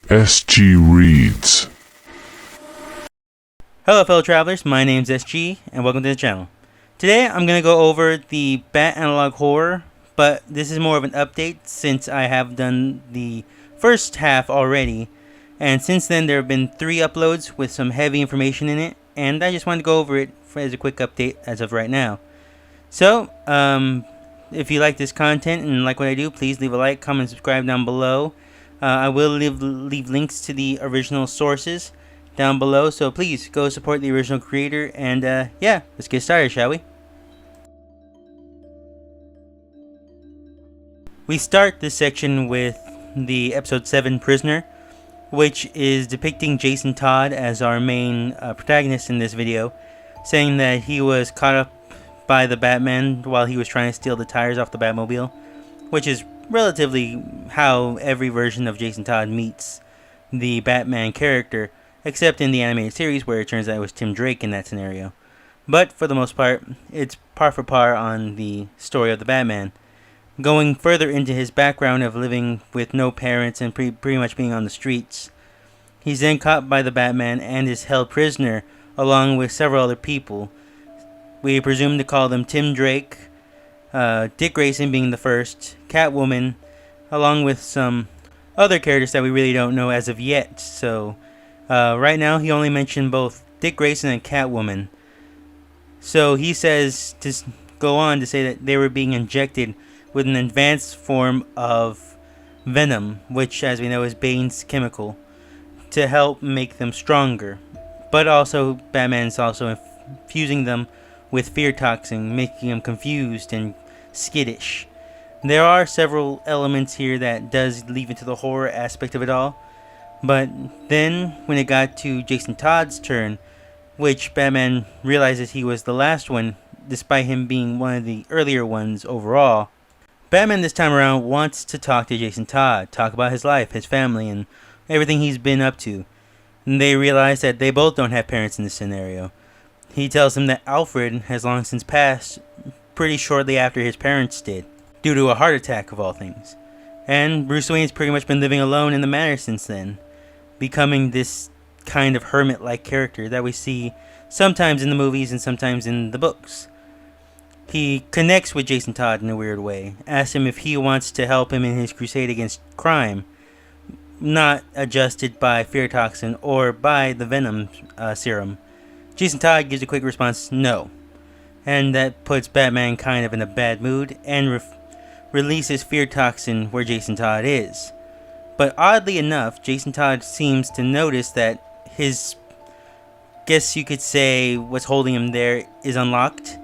SG Reads. Hello fellow travelers, my name's SG and welcome to the channel. Today I'm going to go over the Bat Analog Horror, but this is more of an update since I have done the first half already, and since then there have been 3 uploads with some heavy information in it, and I just wanted to go over it as a quick update as of right now. So, if you like this content and like what I do, please leave a like, comment, subscribe down below. I will leave links to the original sources down below, so please go support the original creator, and yeah, let's get started, shall we? We start this section with the episode 7 Prisoner, which is depicting Jason Todd as our main protagonist in this video, saying that he was caught up by the Batman while he was trying to steal the tires off the Batmobile, which is relatively how every version of Jason Todd meets the Batman character, except in the animated series where it turns out it was Tim Drake in that scenario. But for the most part, it's par for par on the story of the Batman. Going further into his background of living with no parents and pretty much being on the streets, he's then caught by the Batman and is held prisoner along with several other people. We presume to call them Tim Drake, Dick Grayson being the first, Catwoman, along with some other characters that we really don't know as of yet. So right now he only mentioned both Dick Grayson and Catwoman. So he says to go on to say that they were being injected with an advanced form of venom, which as we know is Bane's chemical, to help make them stronger. But also Batman's also infusing them with fear toxin, making them confused and skittish. There are several elements here that does leave into the horror aspect of it all, but then when it got to Jason Todd's turn, which Batman realizes he was the last one despite him being one of the earlier ones overall, Batman this time around wants to talk to Jason Todd, talk about his life, his family, and everything he's been up to. And they realize that they both don't have parents in this scenario. He tells him that Alfred has long since passed, pretty shortly after his parents did, due to a heart attack of all things. And Bruce Wayne's pretty much been living alone in the manor since then, becoming this kind of hermit-like character that we see sometimes in the movies and sometimes in the books. He connects with Jason Todd in a weird way, asks him if he wants to help him in his crusade against crime, not adjusted by fear toxin or by the venom serum. Jason Todd gives a quick response, no. And that puts Batman kind of in a bad mood and releases fear toxin where Jason Todd is. But oddly enough, Jason Todd seems to notice that his, guess you could say, what's holding him there is unlocked.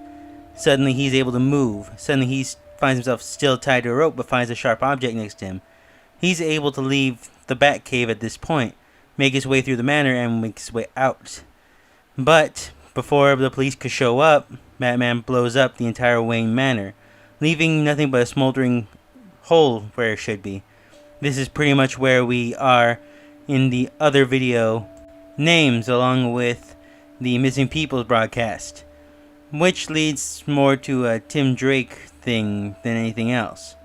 Suddenly he's able to move. Suddenly he finds himself still tied to a rope but finds a sharp object next to him. He's able to leave the Batcave at this point, make his way through the manor and make his way out. But before the police could show up, Batman blows up the entire Wayne Manor, leaving nothing but a smoldering hole where it should be. This is pretty much where we are in the other video names along with the Missing Peoples broadcast, which leads more to a Tim Drake thing than anything else.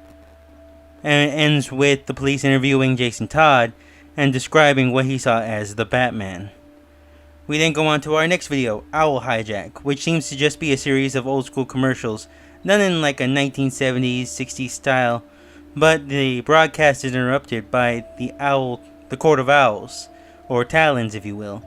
And it ends with the police interviewing Jason Todd and describing what he saw as the Batman. We then go on to our next video, Owl Hijack, which seems to just be a series of old school commercials done in like a 1970s, 60s style, but the broadcast is interrupted by the Court of Owls, or Talons if you will.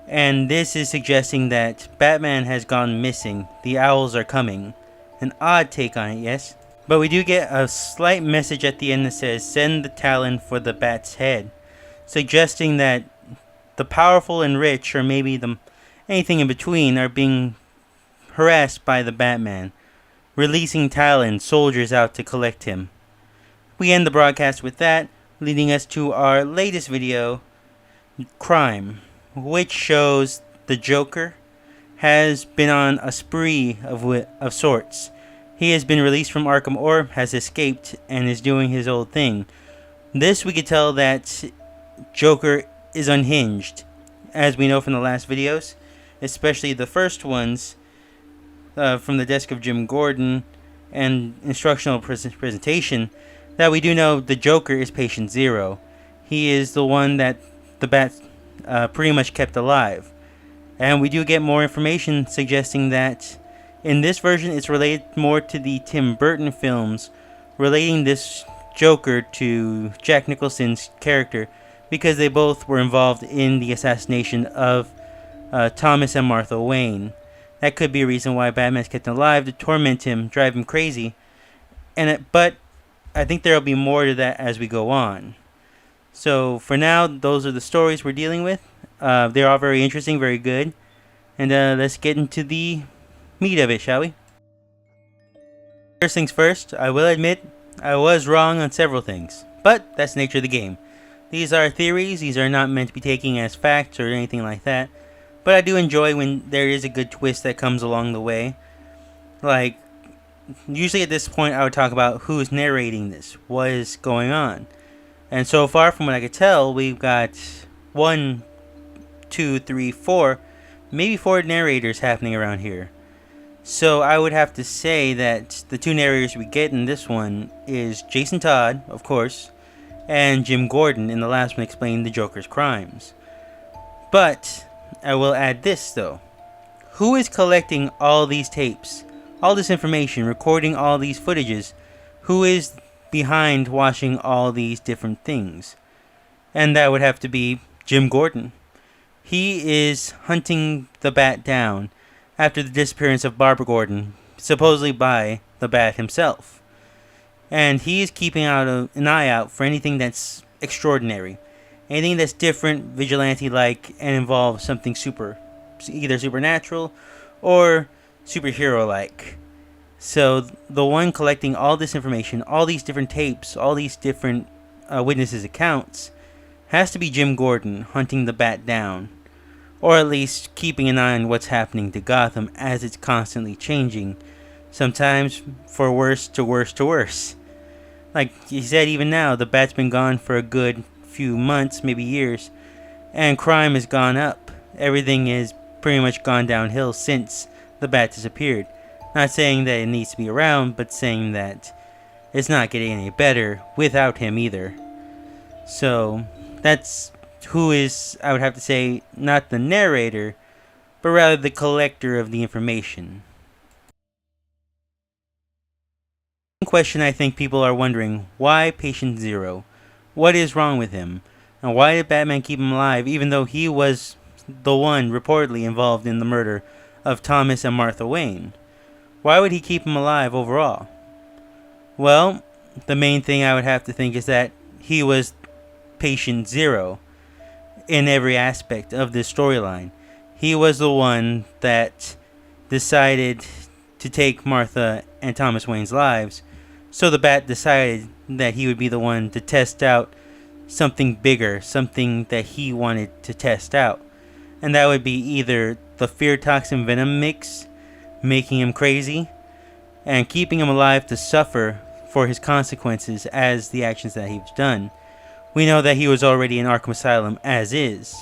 And this is suggesting that Batman has gone missing, the owls are coming. An odd take on it, yes? But we do get a slight message at the end that says, send the Talon for the Bat's head, suggesting that the powerful and rich, or maybe anything in between, are being harassed by the Batman, releasing Talon soldiers out to collect him. We end the broadcast with that, leading us to our latest video, Crime, which shows the Joker has been on a spree of sorts. He has been released from Arkham or has escaped and is doing his old thing. This we could tell that Joker is unhinged, as we know from the last videos, especially the first ones from the desk of Jim Gordon and instructional presentation, that we do know the Joker is patient zero. he is the one that the Bat pretty much kept alive. And we do get more information suggesting that in this version it's related more to the Tim Burton films, relating this Joker to Jack Nicholson's character, because they both were involved in the assassination of Thomas and Martha Wayne. That could be a reason why Batman's kept him alive, to torment him, drive him crazy. But I think there will be more to that as we go on. So for now, those are the stories we're dealing with. They're all very interesting, very good. And let's get into the meat of it, shall we? First things first, I will admit I was wrong on several things, but that's the nature of the game. These are theories, these are not meant to be taken as facts or anything like that, but I do enjoy when there is a good twist that comes along the way. Like, usually at this point I would talk about who's narrating this, what is going on. And so far, from what I could tell, we've got 1, 2, 3, 4, maybe 4 narrators happening around here. So I would have to say that the 2 narrators we get in this one is Jason Todd, of course, and Jim Gordon in the last one explaining the Joker's crimes. But I will add this though. Who is collecting all these tapes, all this information, recording all these footages? Who is behind watching all these different things? And that would have to be Jim Gordon. He is hunting the Bat down after the disappearance of Barbara Gordon, supposedly by the Bat himself. And he is keeping an eye out for anything that's extraordinary, anything that's different, vigilante-like, and involves something either supernatural or superhero-like. So the one collecting all this information, all these different tapes, all these different witnesses' accounts, has to be Jim Gordon hunting the Bat down. Or at least keeping an eye on what's happening to Gotham as it's constantly changing. Sometimes for worse to worse to worse. Like he said, even now, the Bat's been gone for a good few months, maybe years. And crime has gone up. Everything has pretty much gone downhill since the Bat disappeared. Not saying that it needs to be around, but saying that it's not getting any better without him either. So, that's who is, I would have to say, not the narrator, but rather the collector of the information. One question I think people are wondering, why Patient Zero? What is wrong with him? And why did Batman keep him alive even though he was the one reportedly involved in the murder of Thomas and Martha Wayne? Why would he keep him alive overall? Well, the main thing I would have to think is that he was Patient Zero in every aspect of this storyline. He was the one that decided to take Martha and Thomas Wayne's lives, so the Bat decided that he would be the one to test out something bigger, something that he wanted to test out. And that would be either the fear toxin venom mix, making him crazy, and keeping him alive to suffer for his consequences as the actions that he's done. We know that he was already in Arkham Asylum as is.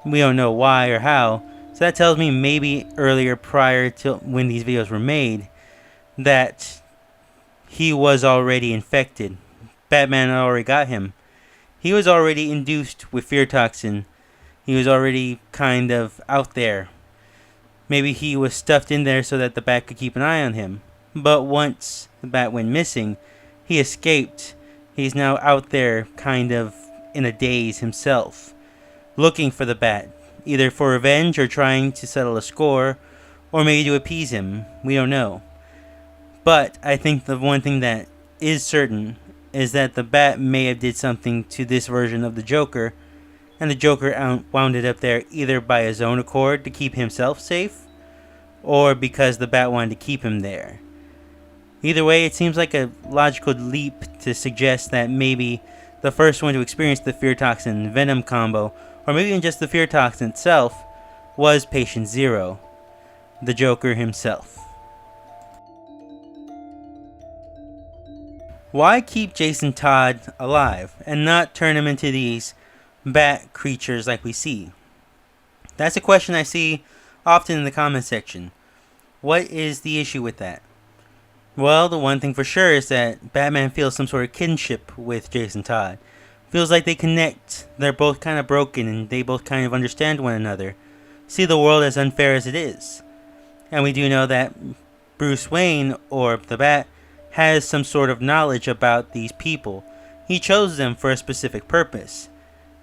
We don't know why or how, so that tells me maybe earlier, prior to when these videos were made, that he was already infected. Batman already got him. He was already induced with fear toxin. He was already kind of out there. Maybe he was stuffed in there so that the Bat could keep an eye on him. But once the Bat went missing, he escaped. He's now out there kind of in a daze himself, looking for the Bat, either for revenge or trying to settle a score, or maybe to appease him. We don't know. But I think the one thing that is certain is that the Bat may have did something to this version of the Joker, and the Joker wound it up there either by his own accord to keep himself safe, or because the Bat wanted to keep him there. Either way, it seems like a logical leap to suggest that maybe the first one to experience the fear toxin venom combo, or maybe even just the fear toxin itself, was Patient Zero, the Joker himself. Why keep Jason Todd alive and not turn him into these bat creatures like we see? That's a question I see often in the comment section. What is the issue with that? Well, the one thing for sure is that Batman feels some sort of kinship with Jason Todd. Feels like they connect. They're both kind of broken and they both kind of understand one another. See the world as unfair as it is. And we do know that Bruce Wayne, or the Bat, has some sort of knowledge about these people. He chose them for a specific purpose.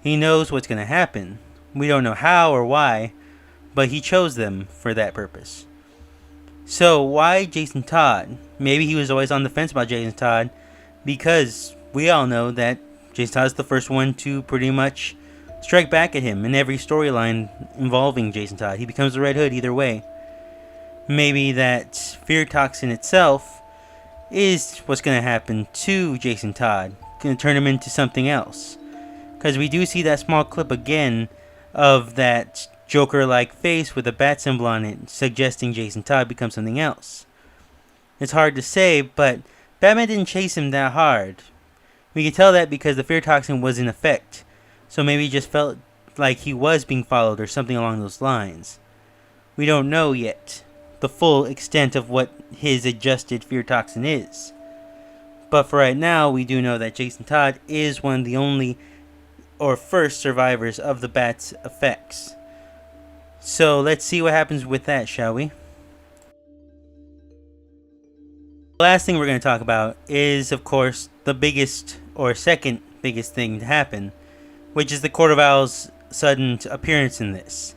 He knows what's going to happen. We don't know how or why, but he chose them for that purpose. So why Jason Todd? Maybe he was always on the fence about Jason Todd, because we all know that Jason Todd is the first one to pretty much strike back at him in every storyline involving Jason Todd. He becomes the Red Hood either way. Maybe that fear toxin itself is what's going to happen to Jason Todd. Going to turn him into something else. Because we do see that small clip again of that Joker-like face with a bat symbol on it, suggesting Jason Todd becomes something else. It's hard to say, but Batman didn't chase him that hard. We can tell that because the fear toxin was in effect. So maybe he just felt like he was being followed or something along those lines. We don't know yet the full extent of what his adjusted fear toxin is. But for right now, we do know that Jason Todd is one of the only or first survivors of the Bat's effects. So let's see what happens with that, shall we? The last thing we're going to talk about is, of course, the biggest or second biggest thing to happen, which is the Court of Owl's sudden appearance in this.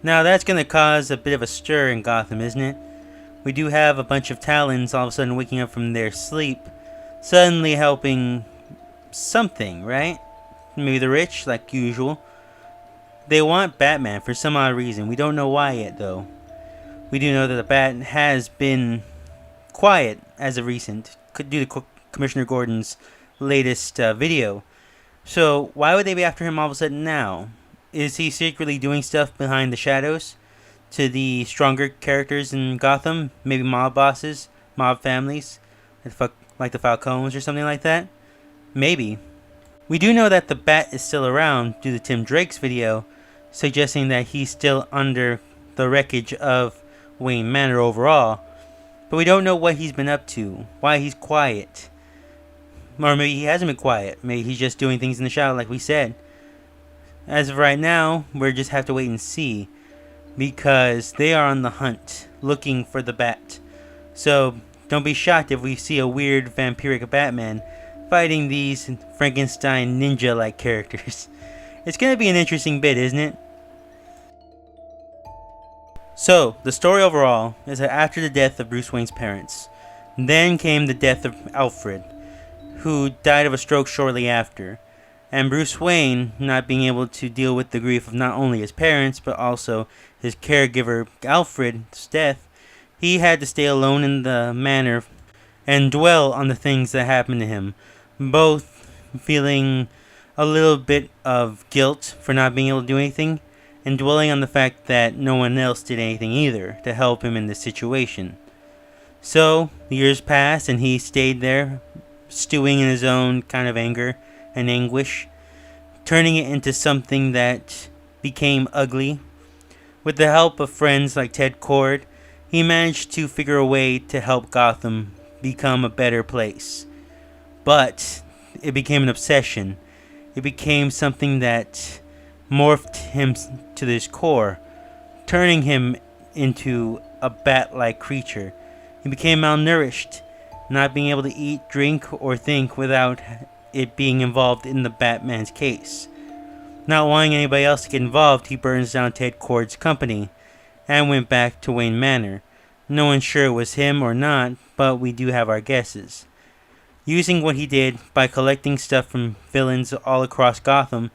Now that's going to cause a bit of a stir in Gotham, isn't it? We do have a bunch of Talons all of a sudden waking up from their sleep, suddenly helping something, right? Maybe the rich, like usual. They want Batman for some odd reason. We don't know why yet, though. We do know that the Bat has been quiet as of recent, due to Commissioner Gordon's latest video. So why would they be after him all of a sudden now? Is he secretly doing stuff behind the shadows to the stronger characters in Gotham? Maybe mob bosses, mob families, like the Falcones or something like that? Maybe. We do know that the Bat is still around due to Tim Drake's video, suggesting that he's still under the wreckage of Wayne Manor overall. But we don't know what he's been up to, why he's quiet. Or maybe he hasn't been quiet. Maybe he's just doing things in the shadow like we said. As of right now, we just have to wait and see, because they are on the hunt, looking for the Bat. So don't be shocked if we see a weird vampiric Batman fighting these Frankenstein ninja-like characters. It's going to be an interesting bit, isn't it? So, the story overall is that after the death of Bruce Wayne's parents, then came the death of Alfred, who died of a stroke shortly after. And Bruce Wayne, not being able to deal with the grief of not only his parents, but also his caregiver Alfred's death, he had to stay alone in the manor and dwell on the things that happened to him, both feeling a little bit of guilt for not being able to do anything, and dwelling on the fact that no one else did anything either to help him in this situation. So, years passed and he stayed there, stewing in his own kind of anger and anguish, turning it into something that became ugly. With the help of friends like Ted Kord, he managed to figure a way to help Gotham become a better place. But it became an obsession. It became something that morphed him to his core, turning him into a bat-like creature. He became malnourished, not being able to eat, drink, or think without it being involved in the Batman's case. Not wanting anybody else to get involved, he burns down Ted Kord's company and went back to Wayne Manor. No one's sure it was him or not, but we do have our guesses. Using what he did by collecting stuff from villains all across Gotham,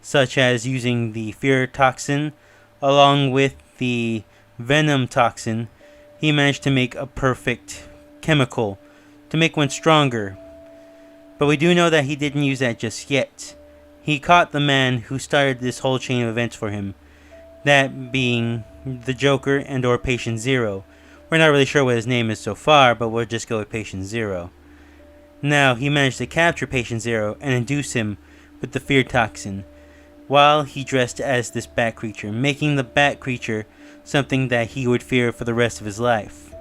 such as using the fear toxin along with the venom toxin, he managed to make a perfect chemical to make one stronger. But we do know that he didn't use that just yet. He caught the man who started this whole chain of events for him, that being the Joker and or Patient Zero. We're not really sure what his name is so far, but we'll just go with Patient Zero. Now, he managed to capture Patient Zero and induce him with the fear toxin, while he dressed as this bat creature, making the bat creature something that he would fear for the rest of his life.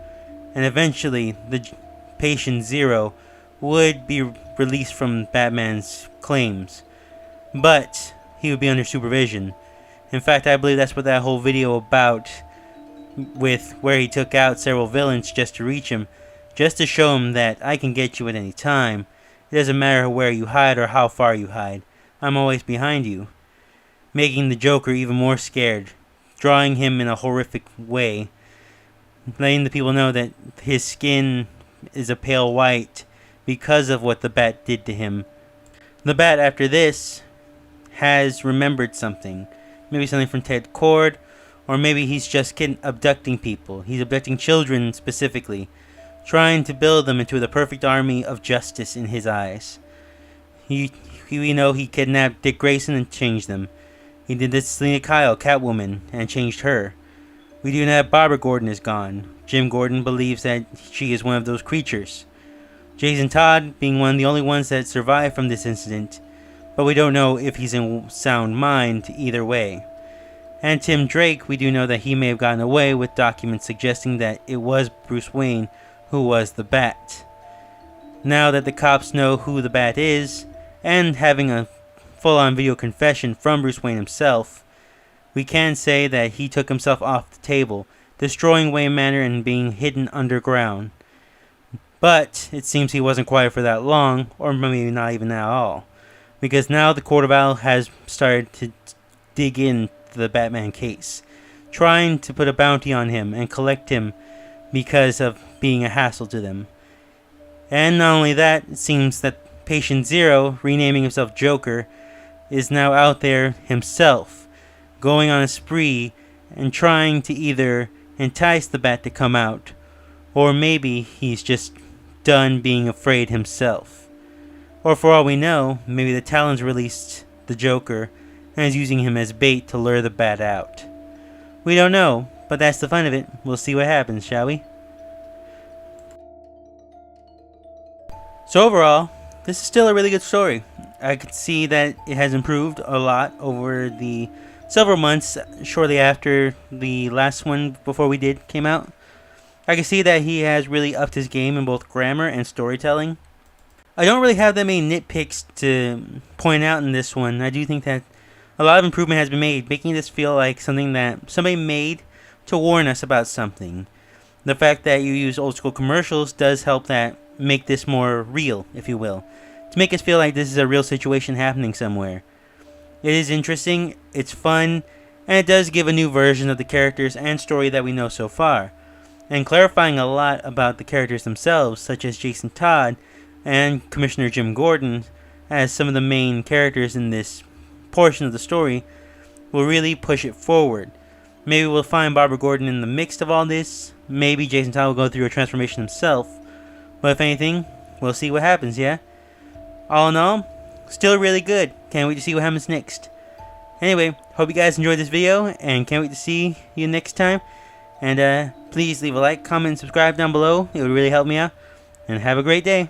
And eventually, the Patient Zero would be released from Batman's claims, but he would be under supervision. In fact, I believe that's what that whole video about, with where he took out several villains just to reach him, just to show him that I can get you at any time. It doesn't matter where you hide or how far you hide. I'm always behind you. Making the Joker even more scared, drawing him in a horrific way, letting the people know that his skin is a pale white because of what the Bat did to him. The Bat, after this, has remembered something. Maybe something from Ted Cord, or maybe he's just abducting people. He's abducting children specifically, trying to build them into the perfect army of justice in his eyes. We know he kidnapped Dick Grayson and changed them. He did this to Selina Kyle, Catwoman, and changed her. We do know that Barbara Gordon is gone. Jim Gordon believes that she is one of those creatures. Jason Todd being one of the only ones that survived from this incident, but we don't know if he's in sound mind either way. And Tim Drake, we do know that he may have gotten away with documents suggesting that it was Bruce Wayne who was the Bat. Now that the cops know who the Bat is, and having a full-on video confession from Bruce Wayne himself, we can say that he took himself off the table, destroying Wayne Manor and being hidden underground. But it seems he wasn't quiet for that long, or maybe not even at all, because now the Court of Owl has started to dig into the Batman case, trying to put a bounty on him and collect him because of being a hassle to them. And not only that, it seems that Patient Zero, renaming himself Joker, is now out there himself, going on a spree and trying to either entice the Bat to come out, or maybe he's just done being afraid himself. Or for all we know, maybe the Talons released the Joker and is using him as bait to lure the Bat out. We don't know, but that's the fun of it. We'll see what happens, shall we? So overall, this is still a really good story. I could see that it has improved a lot over the several months shortly after the last one before we did came out. I can see that he has really upped his game in both grammar and storytelling. I don't really have that many nitpicks to point out in this one. I do think that a lot of improvement has been made, making this feel like something that somebody made to warn us about something. The fact that you use old school commercials does help that make this more real, if you will, to make us feel like this is a real situation happening somewhere. It is interesting, it's fun, and it does give a new version of the characters and story that we know so far, and clarifying a lot about the characters themselves, such as Jason Todd and Commissioner Jim Gordon as some of the main characters in this portion of the story, will really push it forward. Maybe we'll find Barbara Gordon in the mix of all this, maybe Jason Todd will go through a transformation himself, but if anything, we'll see what happens, yeah? All in all, still really good. Can't wait to see what happens next. Anyway, hope you guys enjoyed this video, and can't wait to see you next time. And please leave a like, comment, and subscribe down below. It would really help me out. And have a great day.